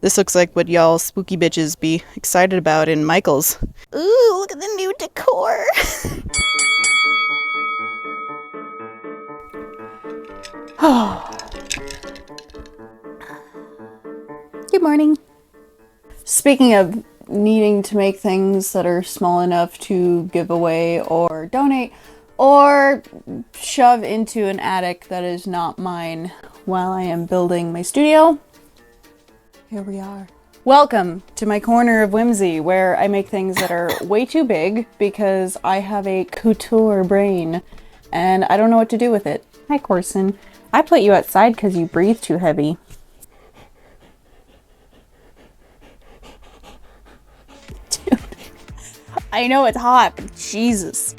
This looks like what y'all spooky bitches be excited about in Michael's. Ooh, look at the new decor. Good morning. Speaking of needing to make things that are small enough to give away or donate or shove into an attic that is not mine while I am building my studio, here we are. Welcome to my corner of whimsy, where I make things that are way too big because I have a couture brain and I don't know what to do with it. Hi, Corson. I put you outside because you breathe too heavy. Dude, I know it's hot, but Jesus.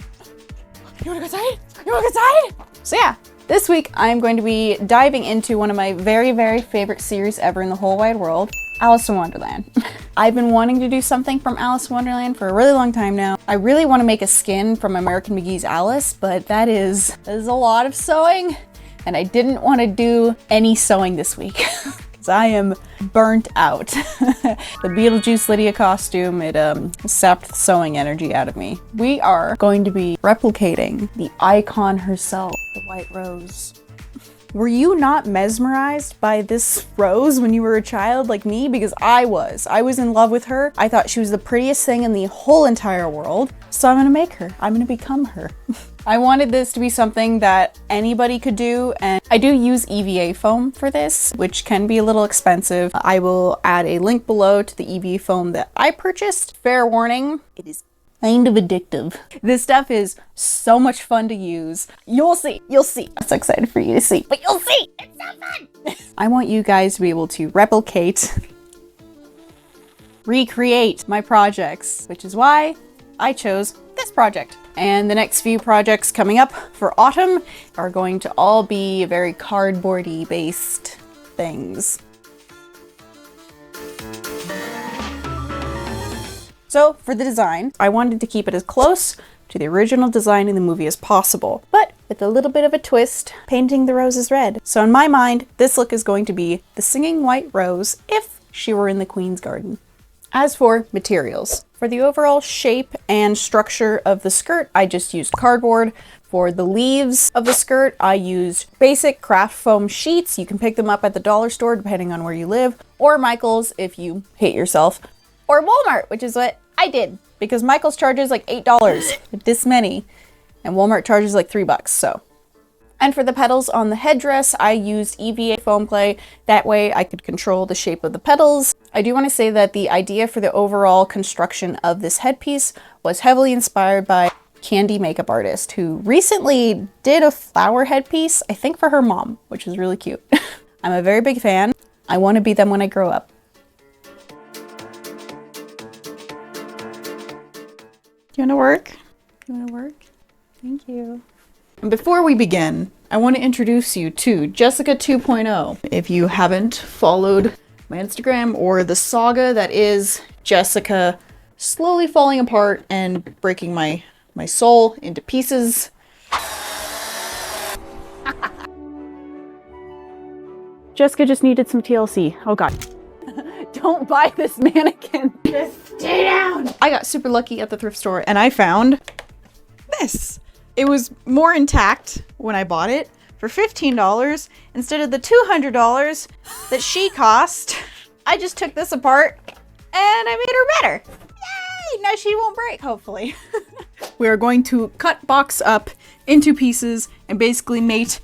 You wanna go outside? You wanna go outside? So yeah, this week I'm going to be diving into one of my very, very favorite series ever in the whole wide world, Alice in Wonderland. I've been wanting to do something from Alice in Wonderland for a really long time now. I really want to make a skin from American McGee's Alice, but that is a lot of sewing, and I didn't want to do any sewing this week because I am burnt out. The Beetlejuice Lydia costume, it sapped the sewing energy out of me. We are going to be replicating the icon herself, the White Rose. Were you not mesmerized by this rose when you were a child like me? Because I was. I was in love with her. I thought she was the prettiest thing in the whole entire world. So I'm gonna make her. I'm gonna become her. I wanted this to be something that anybody could do, and I do use EVA foam for this, which can be a little expensive. I will add a link below to the EVA foam that I purchased. Fair warning, it is kind of addictive. This stuff is so much fun to use. You'll see, you'll see. I'm so excited for you to see, but you'll see, it's so fun. I want you guys to be able to replicate, recreate my projects, which is why I chose this project. And the next few projects coming up for autumn are going to all be very cardboardy based things. So for the design, I wanted to keep it as close to the original design in the movie as possible, but with a little bit of a twist, painting the roses red. So in my mind, this look is going to be the singing white rose if she were in the Queen's Garden. As for materials, for the overall shape and structure of the skirt, I just used cardboard. For the leaves of the skirt, I used basic craft foam sheets. You can pick them up at the dollar store depending on where you live, or Michael's if you hate yourself, or Walmart, which is what I did, because Michael's charges like $8 for this many, and Walmart charges like $3, so. And for the petals on the headdress, I used EVA foam clay. That way I could control the shape of the petals. I do want to say that the idea for the overall construction of this headpiece was heavily inspired by Candy makeup artist who recently did a flower headpiece, I think for her mom, which is really cute. I'm a very big fan. I want to be them when I grow up. You wanna work? You wanna work? Thank you. And before we begin, I want to introduce you to Jessica 2.0. If you haven't followed my Instagram or the saga that is Jessica slowly falling apart and breaking my soul into pieces. Jessica just needed some TLC. Oh God. Don't buy this mannequin. Just stay down. I got super lucky at the thrift store and I found this. It was more intact when I bought it for $15 instead of the $200 that she cost. I just took this apart and I made her better. Yay! Now she won't break, hopefully. We are going to cut box up into pieces and basically mate.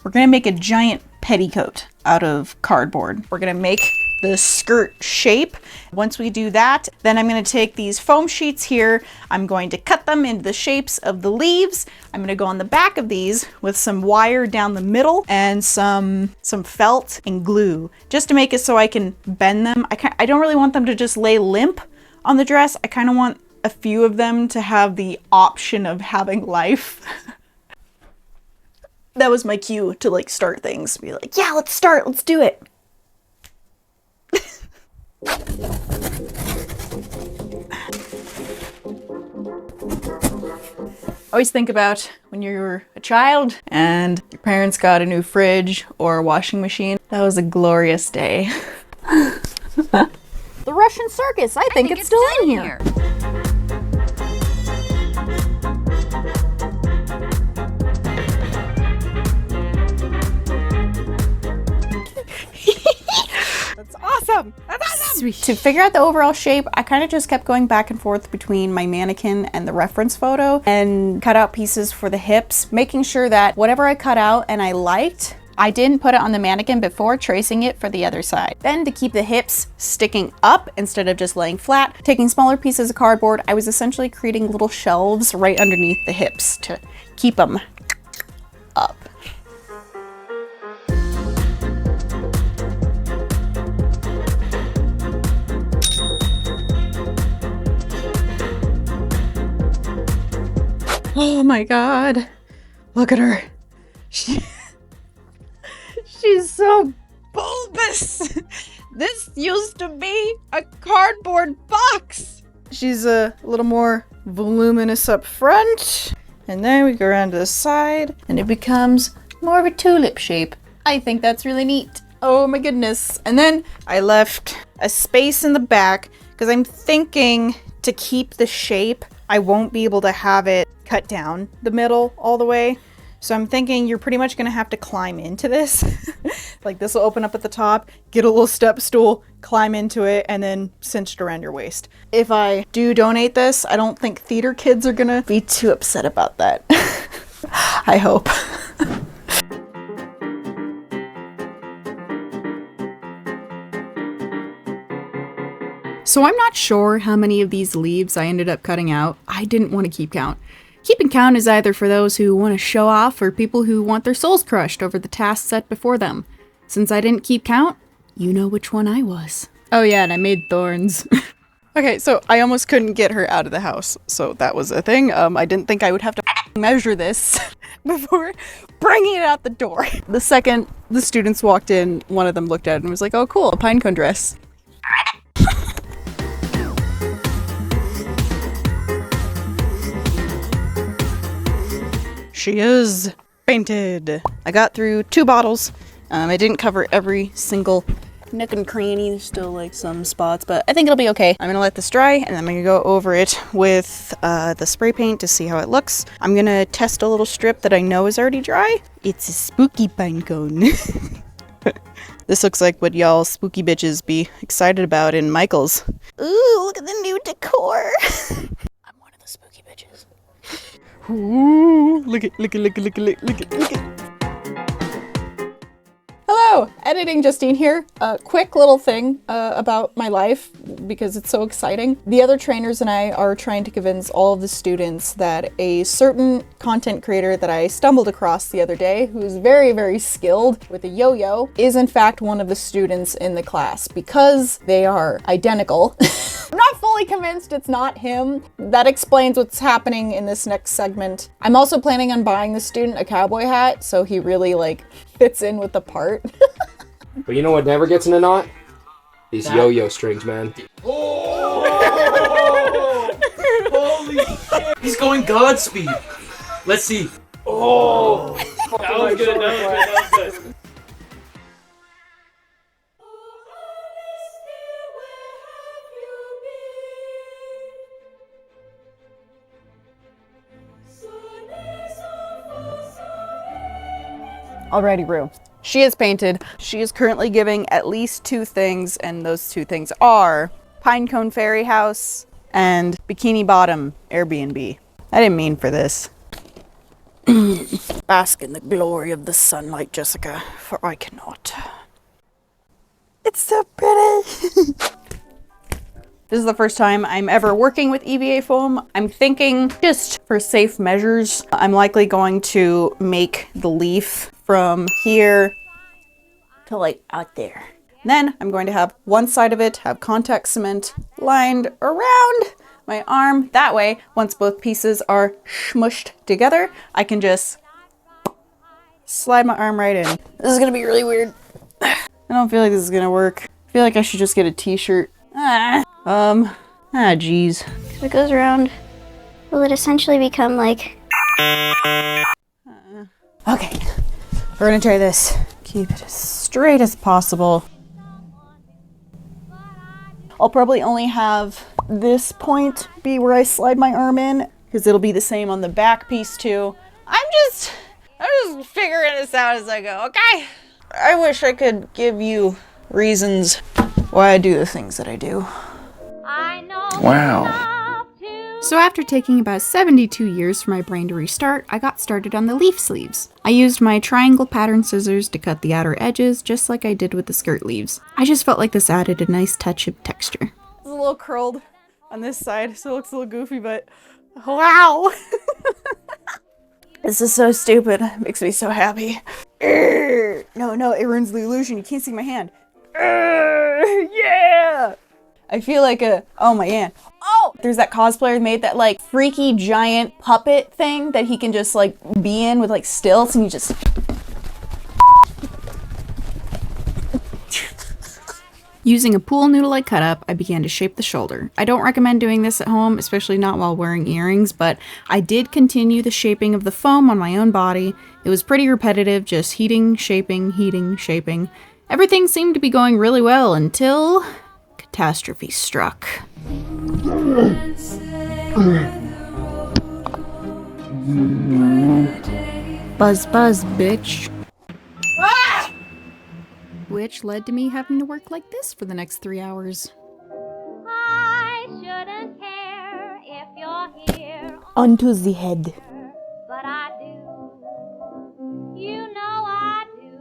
We're gonna make a giant petticoat out of cardboard. We're gonna make the skirt shape. Once we do that, then I'm gonna take these foam sheets here. I'm going to cut them into the shapes of the leaves. I'm gonna go on the back of these with some wire down the middle and some felt and glue, just to make it so I can bend them. I don't really want them to just lay limp on the dress. I kind of want a few of them to have the option of having life. That was my cue to like start things. Be like, yeah, let's start, let's do it. Always think about when you were a child and your parents got a new fridge or washing machine. That was a glorious day. The Russian circus, I think it's still in here. That's awesome! That's awesome! Sweet. To figure out the overall shape, I kind of just kept going back and forth between my mannequin and the reference photo and cut out pieces for the hips, making sure that whatever I cut out and I liked, I didn't put it on the mannequin before tracing it for the other side. Then to keep the hips sticking up instead of just laying flat, taking smaller pieces of cardboard, I was essentially creating little shelves right underneath the hips to keep them up. Oh my God, look at her. She's so bulbous. This used to be a cardboard box. She's a little more voluminous up front. And then we go around to the side and it becomes more of a tulip shape. I think that's really neat. Oh my goodness. And then I left a space in the back because I'm thinking to keep the shape, I won't be able to have it cut down the middle all the way. So I'm thinking you're pretty much gonna have to climb into this. Like this will open up at the top, get a little step stool, climb into it, and then cinched around your waist. If I do donate this, I don't think theater kids are gonna be too upset about that. I hope. So I'm not sure how many of these leaves I ended up cutting out. I didn't want to keep count. Keeping count is either for those who want to show off or people who want their souls crushed over the task set before them. Since I didn't keep count, you know which one I was. Oh yeah, and I made thorns. Okay, so I almost couldn't get her out of the house, so that was a thing. I didn't think I would have to measure this before bringing it out the door. The second the students walked in, one of them looked at it and was like, oh cool, a pinecone dress. She is painted. I got through 2 bottles. I didn't cover every single nook and cranny. There's still like some spots, but I think it'll be okay. I'm gonna let this dry and I'm gonna go over it with the spray paint to see how it looks. I'm gonna test a little strip that I know is already dry. It's a spooky pinecone. This looks like what y'all spooky bitches be excited about in Michael's. Ooh, look at the new decor. I'm one of the spooky bitches. Ooh, look at. Hello, Editing Justine here. A quick little thing about my life because it's so exciting. The other trainers and I are trying to convince all of the students that a certain content creator that I stumbled across the other day, who's very, very skilled with a yo-yo, is in fact one of the students in the class because they are identical. I'm not fully convinced it's not him. That explains what's happening in this next segment. I'm also planning on buying the student a cowboy hat so he really like fits in with the part. But you know what never gets in a knot? These yo-yo strings, man. Oh! Holy shit! He's going Godspeed. Let's see. Oh! That was good. That was good. Alrighty, Rue. She is painted. She is currently giving at least 2 things, and those 2 things are Pinecone Fairy House and Bikini Bottom Airbnb. I didn't mean for this. Bask in the glory of the sunlight, Jessica, for I cannot. It's so pretty. This is the first time I'm ever working with EVA foam. I'm thinking just for safe measures, I'm likely going to make the leaf from here to like out there. Then I'm going to have one side of it have contact cement lined around my arm. That way, once both pieces are smushed together, I can just slide my arm right in. This is gonna be really weird. I don't feel like this is gonna work. I feel like I should just get a t-shirt. Geez. If it goes around, will it essentially become like Okay, we're gonna try this. Keep it as straight as possible. I'll probably only have this point be where I slide my arm in, because it'll be the same on the back piece too. I'm just figuring this out as I go, okay? I wish I could give you reasons why I do the things that I do. Wow. So after taking about 72 years for my brain to restart, I got started on the leaf sleeves. I used my triangle pattern scissors to cut the outer edges, just like I did with the skirt leaves. I just felt like this added a nice touch of texture. It's a little curled on this side, so it looks a little goofy, but wow! This is so stupid. It makes me so happy. No, it ruins the illusion. You can't see my hand. Yeah! I feel like oh my god. Oh! There's that cosplayer made that like freaky giant puppet thing that he can just like be in with like stilts and you just... Using a pool noodle I cut up, I began to shape the shoulder. I don't recommend doing this at home, especially not while wearing earrings, but I did continue the shaping of the foam on my own body. It was pretty repetitive, just heating, shaping. Everything seemed to be going really well until catastrophe struck. Buzz, bitch. Ah! Which led to me having to work like this for the next 3 hours. I shouldn't care if you're here. Onto the head. But I do. You know I do.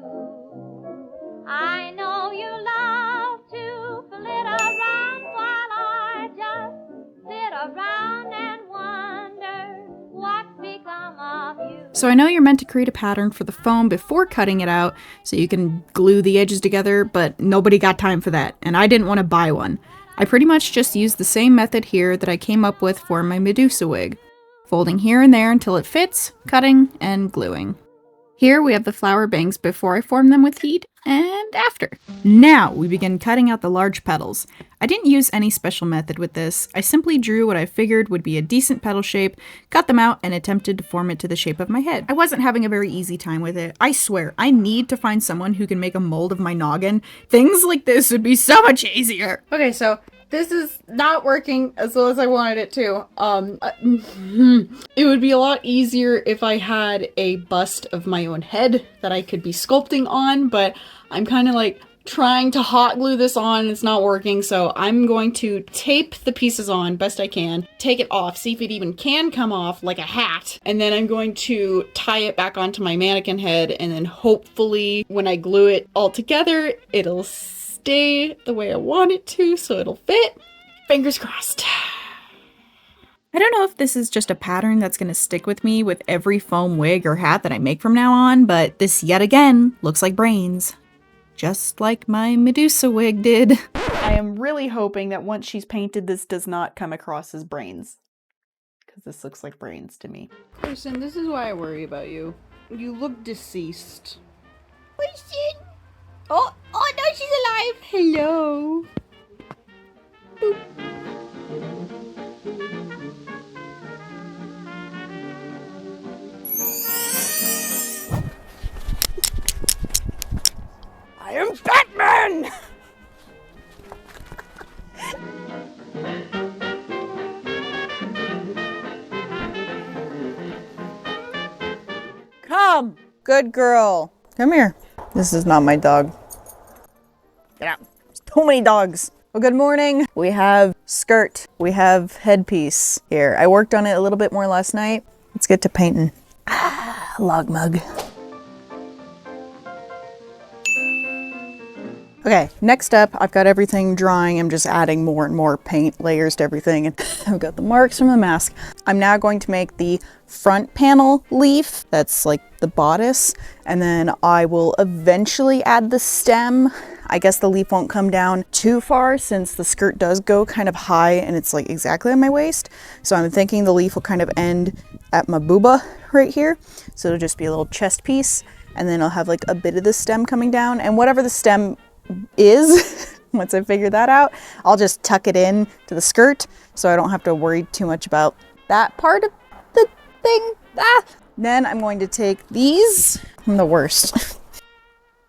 I know you love to flit around while I just sit around and wonder what's become of you. So I know you're meant to create a pattern for the foam before cutting it out so you can glue the edges together, but nobody got time for that, and I didn't want to buy one. I pretty much just used the same method here that I came up with for my Medusa wig. Folding here and there until it fits, cutting, and gluing. Here we have the flower bangs before I form them with heat, and after. Now we begin cutting out the large petals. I didn't use any special method with this. I simply drew what I figured would be a decent petal shape, cut them out, and attempted to form it to the shape of my head. I wasn't having a very easy time with it. I swear, I need to find someone who can make a mold of my noggin. Things like this would be so much easier. Okay, so this is not working as well as I wanted it to. It would be a lot easier if I had a bust of my own head that I could be sculpting on, but I'm kind of like trying to hot glue this on. It's not working, so I'm going to tape the pieces on best I can, take it off, see if it even can come off like a hat, and then I'm going to tie it back onto my mannequin head, and then hopefully when I glue it all together, it'll stay the way I want it to, so it'll fit. Fingers crossed. I don't know if this is just a pattern that's going to stick with me with every foam wig or hat that I make from now on, but this yet again looks like brains. Just like my Medusa wig did. I am really hoping that once she's painted, this does not come across as brains. Because this looks like brains to me. Person, this is why I worry about you. You look deceased. Person! Oh no, she's alive! Hello! Boop. I am Batman! Come! Good girl. Come here. This is not my dog. Get out. There's too many dogs. Well, good morning. We have skirt. We have headpiece here. I worked on it a little bit more last night. Let's get to painting. Ah, log mug. Okay, next up, I've got everything drying. I'm just adding more and more paint layers to everything. And I've got the marks from the mask. I'm now going to make the front panel leaf. That's like the bodice. And then I will eventually add the stem. I guess the leaf won't come down too far since the skirt does go kind of high and it's like exactly at my waist. So I'm thinking the leaf will kind of end at my booba right here. So it'll just be a little chest piece. And then I'll have like a bit of the stem coming down, and whatever the stem is, once I figure that out, I'll just tuck it in to the skirt so I don't have to worry too much about that part of the thing. Then I'm going to take these. I'm the worst.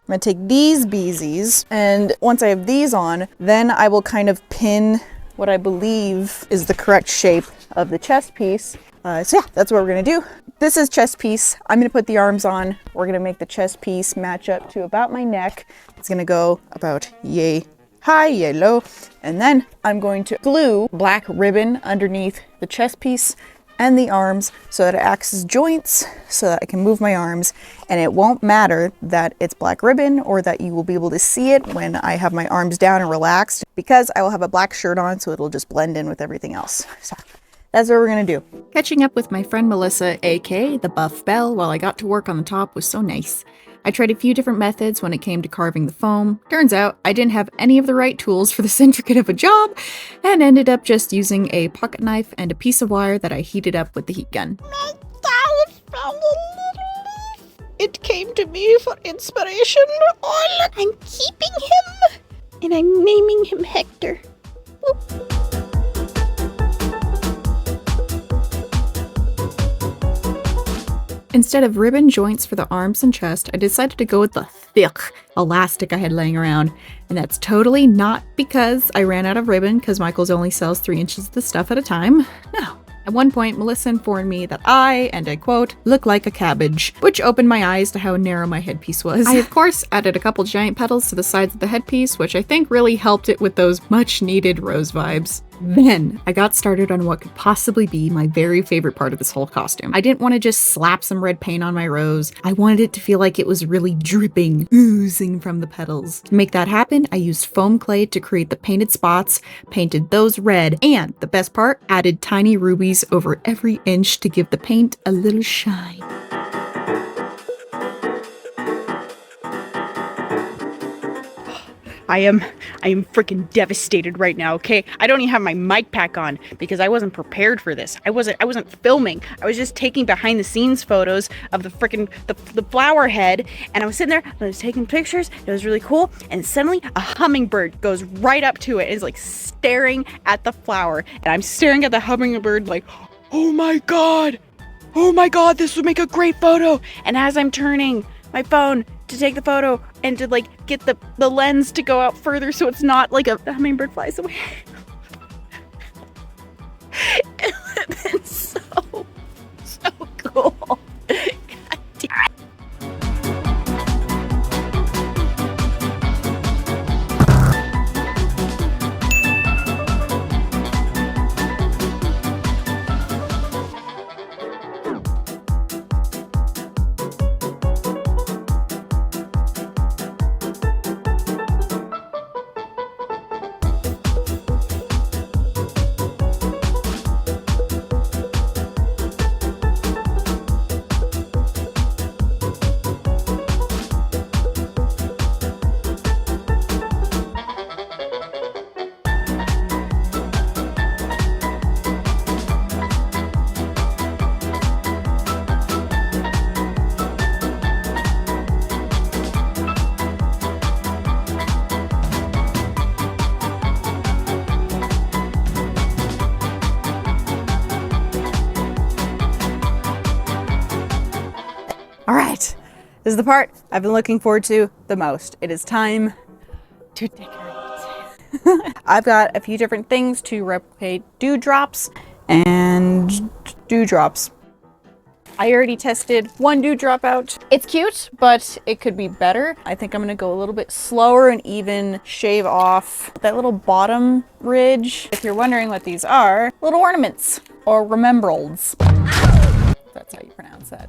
I'm gonna take these beesies, and once I have these on, then I will kind of pin what I believe is the correct shape of the chest piece. So yeah, that's what we're gonna do. This is chest piece. I'm gonna put the arms on. We're gonna make the chest piece match up to about my neck. It's gonna go about yay high, yay low. And then I'm going to glue black ribbon underneath the chest piece and the arms so that it acts as joints so that I can move my arms, and it won't matter that it's black ribbon or that you will be able to see it when I have my arms down and relaxed, because I will have a black shirt on, so it'll just blend in with everything else. So that's what we're gonna do. Catching up with my friend Melissa, aka the Buff Belle, while I got to work on the top was so nice. I tried a few different methods when it came to carving the foam. Turns out I didn't have any of the right tools for this intricate of a job, and ended up just using a pocket knife and a piece of wire that I heated up with the heat gun. My dad found a little leaf. It came to me for inspiration. Oh, look, I'm keeping him, and I'm naming him Hector. Whoop. Instead of ribbon joints for the arms and chest, I decided to go with the thick elastic I had laying around. And that's totally not because I ran out of ribbon, because Michaels only sells 3 inches of the stuff at a time. No. At one point, Melissa informed me that I, and I quote, look like a cabbage, which opened my eyes to how narrow my headpiece was. I, of course, added a couple giant petals to the sides of the headpiece, which I think really helped it with those much-needed rose vibes. Then I got started on what could possibly be my very favorite part of this whole costume. I didn't want to just slap some red paint on my rose. I wanted it to feel like it was really dripping, oozing from the petals. To make that happen, I used foam clay to create the painted spots, painted those red, and the best part, added tiny rubies over every inch to give the paint a little shine. I am freaking devastated right now, okay? I don't even have my mic pack on because I wasn't prepared for this. I wasn't filming. I was just taking behind the scenes photos of the freaking the flower head, and I was sitting there and I was taking pictures. It was really cool, and suddenly a hummingbird goes right up to it and is like staring at the flower, and I'm staring at the hummingbird like, "Oh my god. Oh my god, this would make a great photo." And as I'm turning my phone to take the photo and to like get the lens to go out further so it's not like a hummingbird flies away. It would have been so cool. God damn it. All right, this is the part I've been looking forward to the most. It is time to decorate. I've got a few different things to replicate dewdrops and dewdrops. I already tested one dewdrop out. It's cute, but it could be better. I think I'm gonna go a little bit slower and even shave off that little bottom ridge. If you're wondering what these are, little ornaments or remembrals. That's how you pronounce that.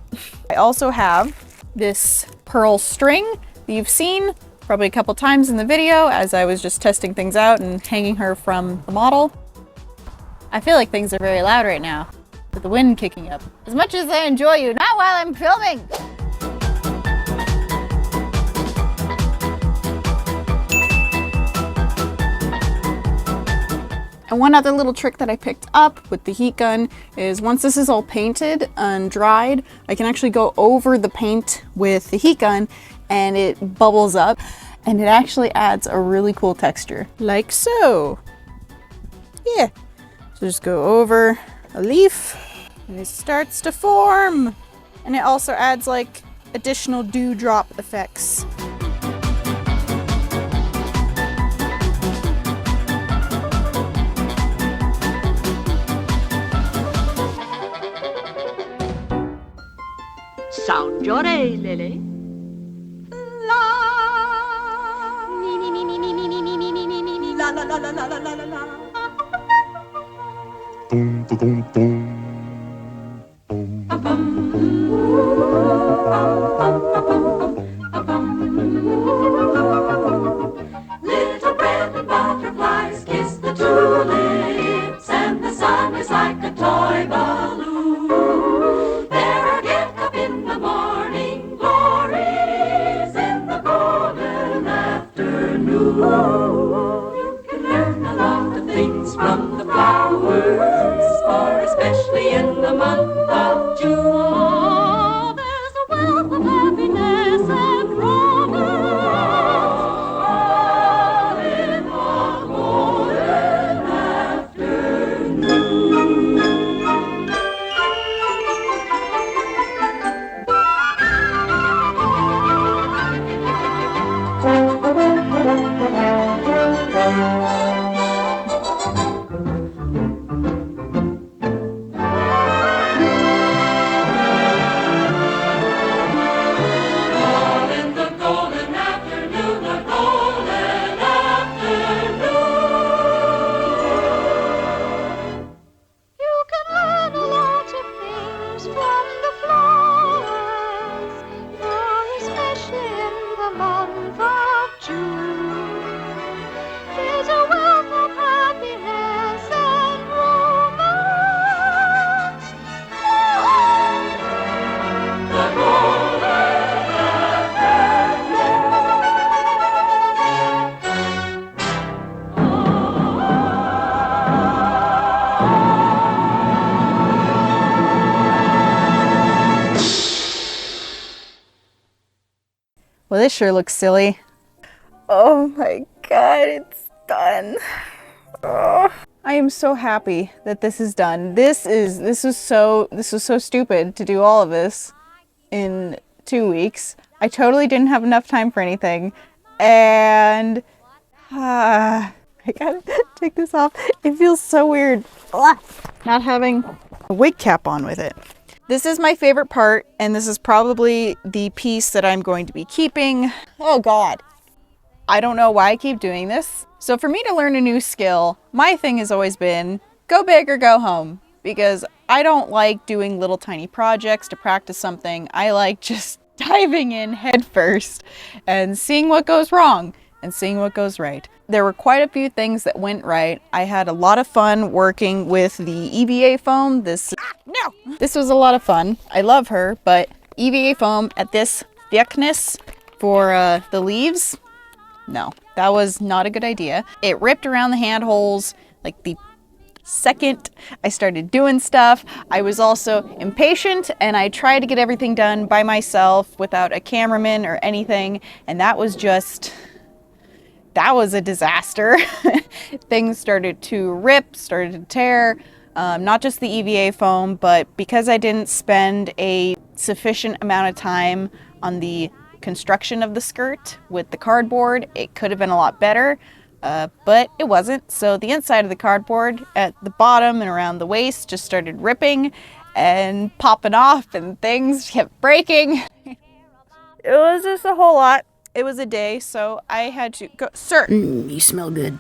I also have this pearl string that you've seen probably a couple times in the video as I was just testing things out and hanging her from the model. I feel like things are very loud right now with the wind kicking up. As much as I enjoy you, not while I'm filming. And one other little trick that I picked up with the heat gun is once this is all painted and dried, I can actually go over the paint with the heat gun and it bubbles up and it actually adds a really cool texture, like so. Yeah, so just go over a leaf And it starts to form. And it also adds like additional dewdrop effects. Sound your A, Lily. La. Me, me, me, me, me, me, me, me, me, me, me, me, me. La, la, la, la, la, la, la, la, la. Boom, boom, boom, boom. Little bread and butterflies kiss the tulips, and the sun is like a toy balloon. There are get up in the morning glories in the golden afternoon. You can learn a lot of things from the flowers, for especially in the month of June, there's a wealth of happiness and romance all in the golden afternoon. All in the golden afternoon, the golden afternoon. You can learn a lot of things from the flowers, more especially in the month of June. There's a wealth of happiness and romance. The golden Well, this sure looks silly. Oh my god, it's done. Oh. I am so happy that this is done. This was so stupid to do all of this in 2 weeks. I totally didn't have enough time for anything. And I gotta take this off. It feels so weird. Ugh, not having a wig cap on with it. This is my favorite part, and this is probably the piece that I'm going to be keeping. Oh god. I don't know why I keep doing this. So for me to learn a new skill, my thing has always been go big or go home, because I don't like doing little tiny projects to practice something. I like just diving in head first and seeing what goes wrong and seeing what goes right. There were quite a few things that went right. I had a lot of fun working with the EVA foam. This was a lot of fun. I love her, but EVA foam at this thickness for the leaves, no, that was not a good idea. It ripped around the handholds like the second I started doing stuff. I was also impatient, and I tried to get everything done by myself without a cameraman or anything, and that was a disaster. Things started to rip, started to tear, not just the EVA foam, but because I didn't spend a sufficient amount of time on the construction of the skirt with the cardboard, it could have been a lot better, but it wasn't. So the inside of the cardboard at the bottom and around the waist just started ripping and popping off, and things kept breaking. It was just a whole lot. It was a day, so I had to go. Sir, You smell good.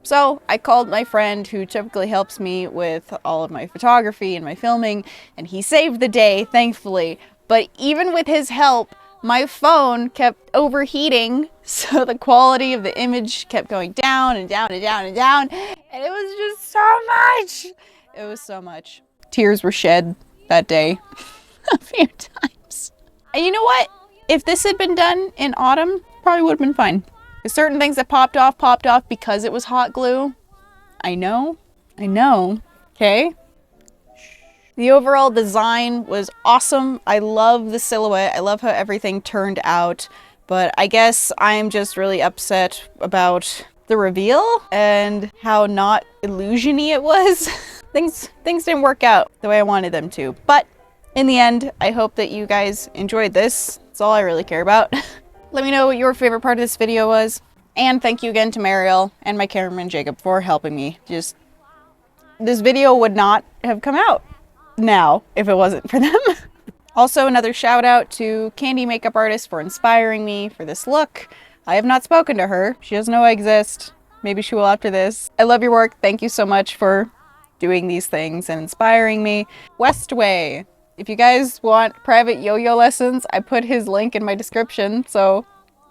So I called my friend who typically helps me with all of my photography and my filming, and he saved the day, thankfully. But even with his help, my phone kept overheating, so the quality of the image kept going down and down and down and down, and it was just so much. It was so much. Tears were shed that day a few times. And you know what? If this had been done in autumn, probably would have been fine. There's certain things that popped off because it was hot glue. I know, okay? The overall design was awesome. I love the silhouette. I love how everything turned out. But I guess I'm just really upset about the reveal and how not illusion-y it was. things didn't work out the way I wanted them to. But in the end, I hope that you guys enjoyed this. That's all I really care about. Let me know what your favorite part of this video was. And thank you again to Mariel and my cameraman Jacob for helping me. Just, this video would not have come out now if it wasn't for them. Also, another shout out to Candy Makeup Artist for inspiring me for this look. I have not spoken to her. She doesn't know I exist. Maybe she will after this. I love your work. Thank you so much for doing these things and inspiring me. Westway. If you guys want private yo-yo lessons, I put his link in my description, so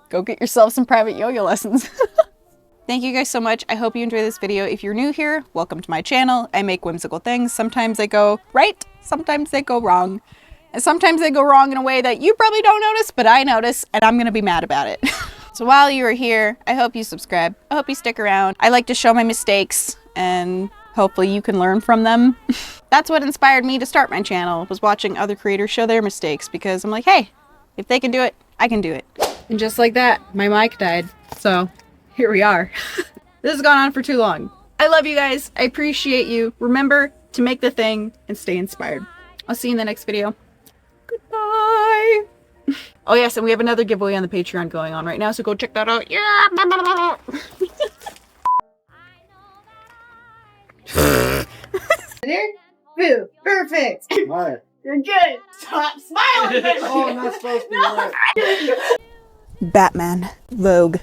go get yourself some private yo-yo lessons. Thank you guys so much. I hope you enjoyed this video. If you're new here, welcome to my channel. I make whimsical things. Sometimes they go right, sometimes they go wrong. And sometimes they go wrong in a way that you probably don't notice, but I notice, and I'm gonna be mad about it. So while you are here, I hope you subscribe. I hope you stick around. I like to show my mistakes, and hopefully you can learn from them. That's what inspired me to start my channel, was watching other creators show their mistakes, because I'm like, hey, if they can do it, I can do it. And just like that, my mic died. So here we are. This has gone on for too long. I love you guys. I appreciate you. Remember to make the thing and stay inspired. I'll see you in the next video. Goodbye. Oh yes, and we have another giveaway on the Patreon going on right now, so go check that out. Yeah. Boo. Perfect. What? You're good. Stop smiling. Oh, I'm not supposed to. Batman. Vogue.